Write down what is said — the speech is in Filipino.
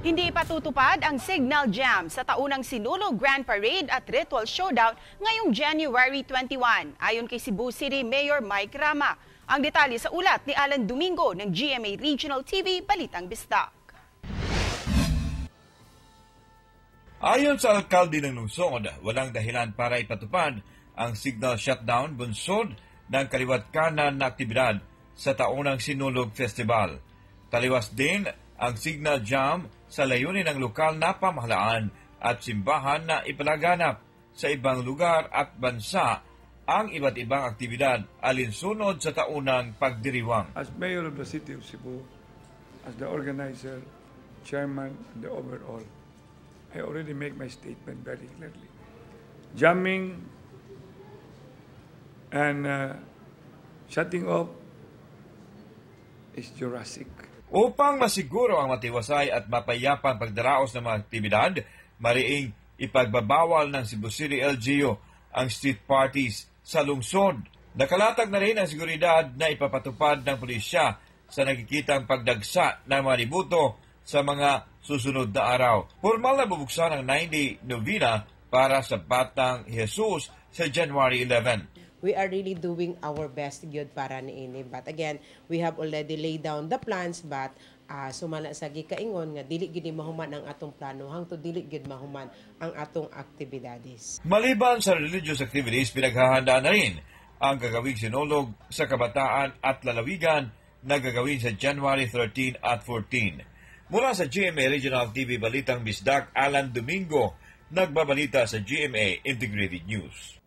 Hindi patutupad ang Signal Jam sa taunang Sinulog Grand Parade at Ritual Showdown ngayong January 21, ayon kay Cebu City Mayor Mike Rama. Ang detalye sa ulat ni Alan Domingo ng GMA Regional TV Balitang Bisdak. Ayon sa alkalde ng lungsod, walang dahilan para ipatupad ang signal shutdown bunsod ng kaliwat kanan na aktibidad sa taunang Sinulog Festival. Taliwas din ang signal jam sa layunin ng lokal na pamahalaan at simbahan na ipalaganap sa ibang lugar at bansa ang iba't ibang aktibidad alinsunod sa taunang pagdiriwang. As Mayor of the City of Cebu, as the organizer, chairman, and the overall, I already make my statement very clearly. Jamming and shutting off is Jurassic. Upang masiguro ang matiwasay at mapayapang pagdaraos ng mga aktibidad, mariing ipagbabawal ng Cebu City LGU ang street parties sa lungsod. Nakalatag na rin ang seguridad na ipapatupad ng pulisya sa nakikitang pagdagsa ng mga libuto sa mga susunod na araw. Formal na bubuksan ang 9-day novena para sa Batang Jesus sa January 11. We are really doing our best gyud para niini. But again, we have already laid down the plans, but sumala sa gikaingon nga dili gid mahuman ang atong plano hangtod dili gid mahuman ang atong aktibidades. Maliban sa religious activities, pinaghahandaan na rin ang gagawing sinulog sa kabataan at lalawigan na gagawin sa January 13 at 14. Mula sa GMA Regional TV Balitang Bisdak, Alan Domingo, nagbabalita sa GMA Integrated News.